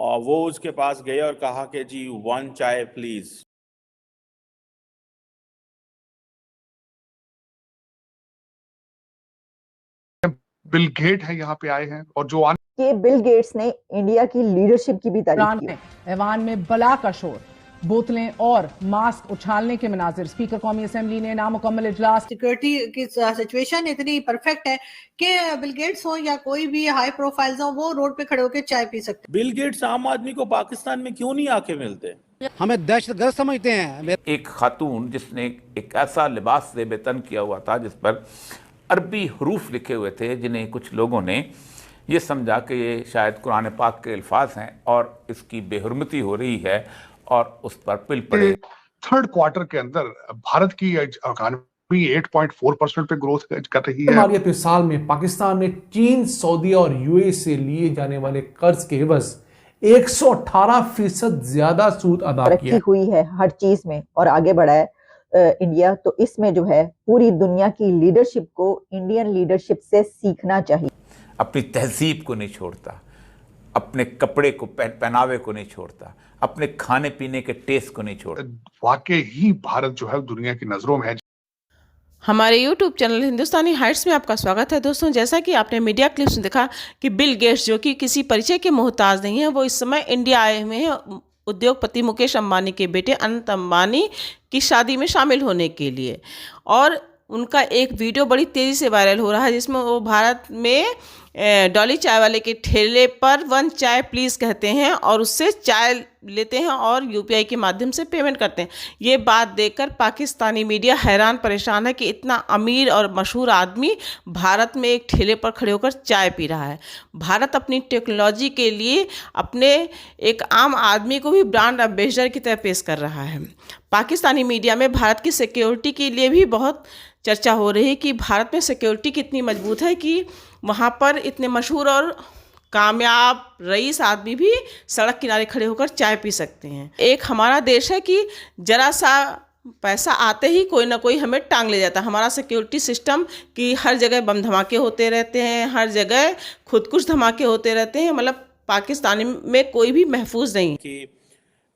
और वो उसके पास गए और कहा कि जी 1 चाय प्लीज। बिल गेट है यहाँ पे आए हैं और जो कि बिल गेट्स ने इंडिया की लीडरशिप की भी तारीफ की। ऐवान में बला का शोर, बोतलें और मास्क उछालने के मनाजिर। स्पीकर कौमी असेंबली ने नामुकम्मल इजलास। सिक्योरिटी की सिचुएशन इतनी परफेक्ट है कि बिल गेट्स हो या कोई भी हाई प्रोफाइल्स हो, वो रोड पे खड़े होकर चाय पी सकते। बिल गेट्स आम आदमी को पाकिस्तान में क्यों नहीं आके मिलते? हमें दहशतगर्द समझते हैं। एक खातून जिसने एक ऐसा लिबास से बेतन किया हुआ था जिस पर अरबी हरूफ लिखे हुए थे, जिन्हें कुछ लोगों ने ये समझा कि ये शायद कुरान पाक के अल्फाज हैं और इसकी बेहुरमती हो रही है और उस पर पिल पड़े। थर्ड क्वार्टर के अंदर भारत की इकॉनमी 8.4% पे ग्रोथ कर रही है। मालियाती साल में पाकिस्तान ने चीन, सऊदी और यूएई से लिए जाने वाले कर्ज के एवज 118% ज्यादा सूद अदा किया। तरक्की हुई है हर चीज में और आगे बढ़ा है इंडिया, तो इसमें जो है पूरी दुनिया की लीडरशिप को इंडियन लीडरशिप से सीखना चाहिए। अपनी तहजीब को नहीं छोड़ता, अपने कपड़े को पहनावे को नहीं छोड़ता, अपने खाने पीने के टेस्ट को नहीं छोड़ता। वाकई ही भारत जो है दुनिया की नजरों में है। हमारे YouTube चैनल हिंदुस्तानी हाइट्स में आपका स्वागत है। दोस्तों, जैसा कि आपने मीडिया क्लिप्स में देखा कि बिल गेट्स, जो कि किसी परिचय के मोहताज नहीं है, वो इस समय इंडिया आए हुए हैं उद्योगपति मुकेश अंबानी के बेटे अनंत अंबानी की शादी में शामिल होने के लिए। और उनका एक वीडियो बड़ी तेज़ी से वायरल हो रहा है जिसमें वो भारत में डॉली चाय वाले के ठेले पर 1 चाय प्लीज़ कहते हैं और उससे चाय लेते हैं और यूपीआई के माध्यम से पेमेंट करते हैं। ये बात देखकर पाकिस्तानी मीडिया हैरान परेशान है कि इतना अमीर और मशहूर आदमी भारत में एक ठेले पर खड़े होकर चाय पी रहा है। भारत अपनी टेक्नोलॉजी के लिए अपने एक आम आदमी को भी ब्रांड एम्बेसडर की तरह पेश कर रहा है। पाकिस्तानी मीडिया में भारत की सिक्योरिटी के लिए भी बहुत चर्चा हो रही है कि भारत में सिक्योरिटी कितनी मजबूत है कि वहाँ पर इतने मशहूर और कामयाब रईस आदमी भी सड़क किनारे खड़े होकर चाय पी सकते हैं। एक हमारा देश है कि जरा सा पैसा आते ही कोई ना कोई हमें टांग ले जाता है। हमारा सिक्योरिटी सिस्टम कि हर जगह बम धमाके होते रहते हैं, हर जगह खुदकुश धमाके होते रहते हैं, मतलब पाकिस्तान में कोई भी महफूज नहीं। कि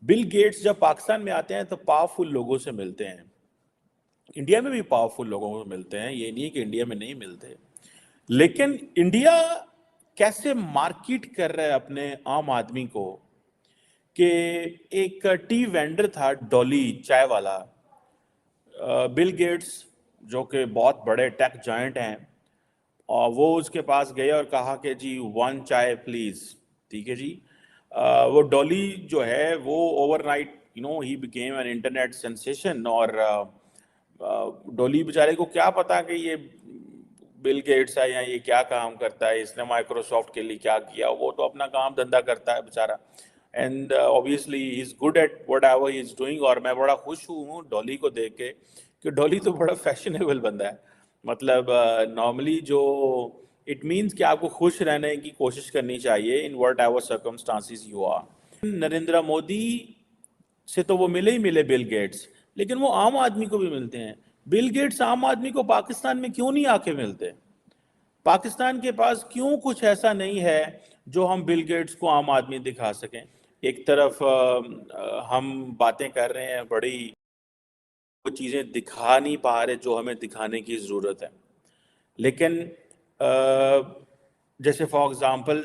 बिल गेट्स जब पाकिस्तान में आते हैं तो पावरफुल लोगों से मिलते हैं। इंडिया में भी पावरफुल लोगों को मिलते हैं, ये नहीं कि इंडिया में नहीं मिलते, लेकिन इंडिया कैसे मार्केट कर रहा है अपने आम आदमी को कि एक टी वेंडर था डॉली चाय वाला, बिल गेट्स जो कि बहुत बड़े टेक जायंट हैं, और वो उसके पास गए और कहा कि जी 1 चाय प्लीज। ठीक है जी। वो डॉली जो है वो overnight he became an internet sensation. और डॉली बेचारे को क्या पता कि ये बिल गेट्स है या ये क्या काम करता है, इसने माइक्रोसॉफ्ट के लिए क्या किया, वो तो अपना काम धंधा करता है बेचारा। And obviously he is good at what ever he is doing. और मैं बड़ा खुश हूँ डॉली को देख के कि डॉली तो बड़ा फैशनेबल बंदा है। मतलब नॉर्मली जो इट मीन्स कि आपको खुश रहने की कोशिश करनी चाहिए in whatever circumstances you are. Narendra Modi से तो वो मिले ही मिले बिल गेट्स, लेकिन वो आम आदमी को भी मिलते हैं। बिल गेट्स आम आदमी को पाकिस्तान में क्यों नहीं आके मिलते? पाकिस्तान के पास क्यों कुछ ऐसा नहीं है जो हम बिल गेट्स को आम आदमी दिखा सकें? एक तरफ हम बातें कर रहे हैं, बड़ी वो चीज़ें दिखा नहीं पा रहे जो हमें दिखाने की ज़रूरत है। लेकिन जैसे फॉर एग्ज़ाम्पल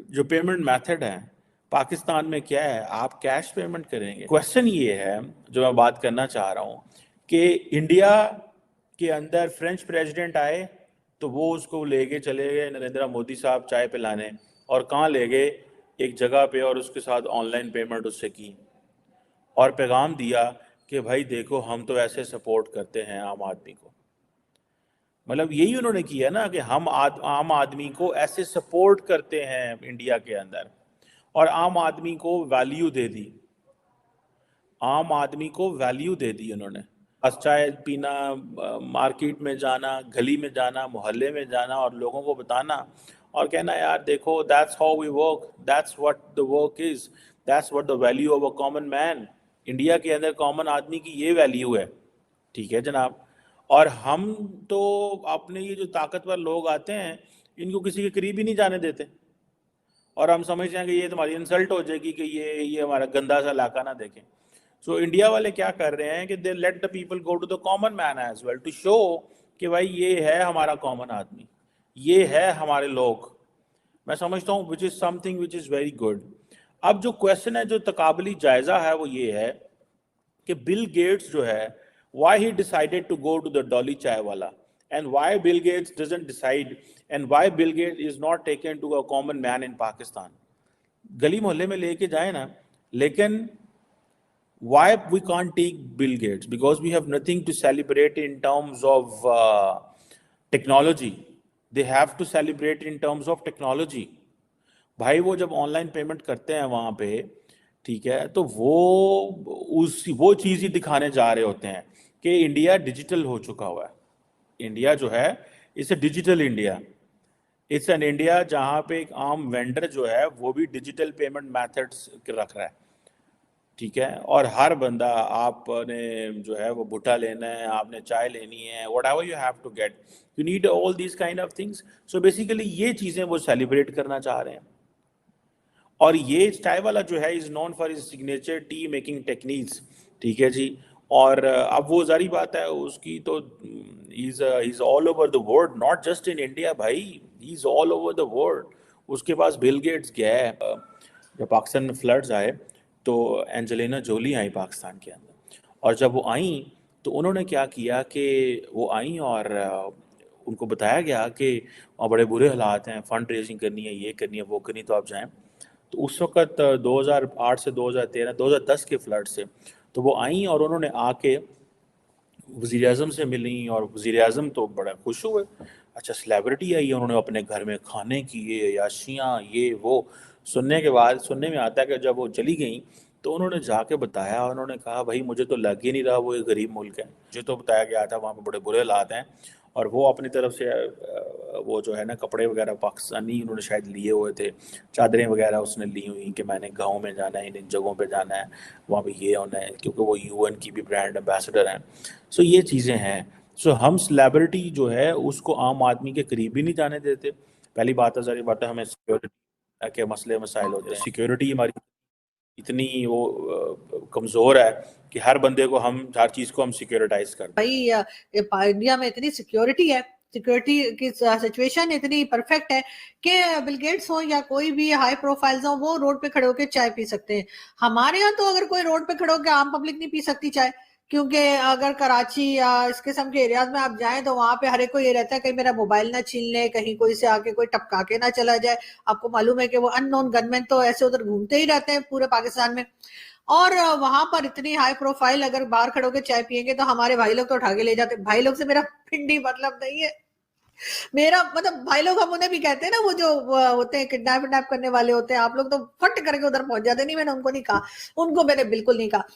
जो पेमेंट मेथड है पाकिस्तान में क्या है, आप कैश पेमेंट करेंगे। क्वेश्चन ये है जो मैं बात करना चाह रहा हूँ कि इंडिया के अंदर फ्रेंच प्रेसिडेंट आए तो वो उसको लेके चले गए नरेंद्र मोदी साहब चाय पिलाने, और कहाँ ले गए? एक जगह पे, और उसके साथ ऑनलाइन पेमेंट उससे की और पैगाम दिया कि भाई देखो हम तो ऐसे सपोर्ट करते हैं आम आदमी को। मतलब यही उन्होंने किया ना कि हम आम आदमी को ऐसे सपोर्ट करते हैं इंडिया के अंदर, और आम आदमी को वैल्यू दे दी। आम आदमी को वैल्यू दे दी उन्होंने। चाय पीना, मार्केट में जाना, गली में जाना, मोहल्ले में जाना और लोगों को बताना और कहना यार देखो that's how we work, that's what the work is, that's what the value of a common man. India के अंदर कॉमन आदमी की ये वैल्यू है। ठीक है जनाब। और हम तो अपने ये जो ताकतवर लोग आते हैं इनको किसी के करीब ही नहीं जाने देते। और हम समझते हैं कि ये तुम्हारी इंसल्ट हो जाएगी कि ये हमारा गंदा सा इलाका ना देखें। सो इंडिया वाले क्या कर रहे हैं कि they let the people go to the common man as well to show कि भाई ये है हमारा कॉमन आदमी, ये है हमारे लोग। मैं समझता हूँ which is something which is very good. अब जो क्वेश्चन है, जो तकाबली जायज़ा है, वो ये है कि बिल गेट्स जो है, why he decided to go to the Dolly Chai wala, and why Bill Gates doesn't decide, and why Bill Gates is not taken to a common man in Pakistan. गली मोहल्ले में लेके जाए ना, लेकिन why we can't take Bill Gates? Because we have nothing to celebrate in terms of technology. They have to celebrate in terms of technology. भाई वो जब ऑनलाइन पेमेंट करते हैं वहाँ पे, ठीक है, तो वो चीज़ ही दिखाने जा रहे होते हैं कि इंडिया डिजिटल हो चुका हुआ है। इंडिया जो है, it's a digital India, it's an India जहाँ पे एक आम वेंडर जो है वो भी डिजिटल पेमेंट मेथड्स रख रहा है, ठीक है, और हर बंदा, आपने जो है वो भुट्टा लेना है, आपने चाय लेनी है, whatever you have to get, you need all these kind of things. So basically ये चीज़ें वो सेलिब्रेट करना चाह रहे हैं। और ये चाय वाला जो है is known for his signature T making techniques, ठीक है जी। और अब वो जारी बात है उसकी, तो is all over the world, not just in India भाई, he is all over the world. उसके पास बिल गेट्स गया है। जब पाकिस्तान में फ्लड्स आए तो एंजेलिना जोली आई पाकिस्तान के अंदर, और जब वो आई तो उन्होंने क्या किया कि वो आई और उनको बताया गया कि वहाँ बड़े बुरे हालात हैं, फंड रेजिंग करनी है, ये करनी है, वो करनी है, तो आप जाएं। तो उस वक़्त 2008 से 2013 2010 के फ्लड से, तो वो आई और उन्होंने आके वज़ीर आज़म से मिली, और वज़ीर आज़म तो बड़ा खुश हुए। अच्छा, सेलिब्रिटी आई, उन्होंने अपने घर में खाने किए, याशियाँ, ये वो। सुनने के बाद सुनने में आता है कि जब वो चली गई तो उन्होंने जाके बताया, उन्होंने कहा भाई मुझे तो लग ही नहीं रहा वो एक गरीब मुल्क है, मुझे तो बताया गया था वहाँ पे बड़े बुरे हालात हैं। और वो अपनी तरफ से वो जो है ना, कपड़े वगैरह पाकिस्तानी उन्होंने शायद लिए हुए थे, चादरें वगैरह उसने ली हुई कि मैंने गाँव में जाना है, इन जगहों पे जाना है, वहाँ पे ये होना है, क्योंकि वो UN की भी ब्रांड एम्बेसडर हैं। सो ये चीज़ें हैं। सो हम सेलिब्रिटी जो है उसको आम आदमी के करीब भी नहीं जाने देते। पहली बात है, सारी बात है, हमें सिक्योरिटी के मसले मसाइल होते हैं, सिक्योरिटी हमारी इतनी वो कमज़ोर है कि हर बंदे को हम हर चीज़ को हम सिक्योरिटाइज कर दें। भाई इंडिया में इतनी सिक्योरिटी है, सिक्योरिटी की सिचुएशन इतनी परफेक्ट है कि बिल गेट्स हो या कोई भी हाई प्रोफाइल्स हो, वो रोड पे खड़े होकर चाय पी सकते हैं। हमारे यहाँ तो अगर कोई रोड पे खड़े होकर, आम पब्लिक नहीं पी सकती चाय, क्योंकि अगर कराची या इस किस्म के एरियाज में आप जाएं तो वहां पे हर एक को ये रहता है कहीं मेरा मोबाइल ना छीन ले, कहीं कोई से आके कोई टपका के ना चला जाए। आपको मालूम है कि वो अननोन गनमैन तो ऐसे उधर घूमते ही रहते हैं पूरे पाकिस्तान में, और वहां पर इतनी हाई प्रोफाइल अगर बाहर खड़े होकर चाय पियेंगे तो हमारे भाई लोग तो उठा के ले जाते। भाई लोग से मेरा पिंडी मतलब नहीं है, मेरा मतलब भाई लोग हम उन्हें भी कहते हैं ना, वो जो होते हैं किडनैप करने वाले होते हैं, आप लोग तो फट करके उधर पहुंच जाते। नहीं, मैंने उनको नहीं कहा, उनको मैंने बिल्कुल नहीं कहा।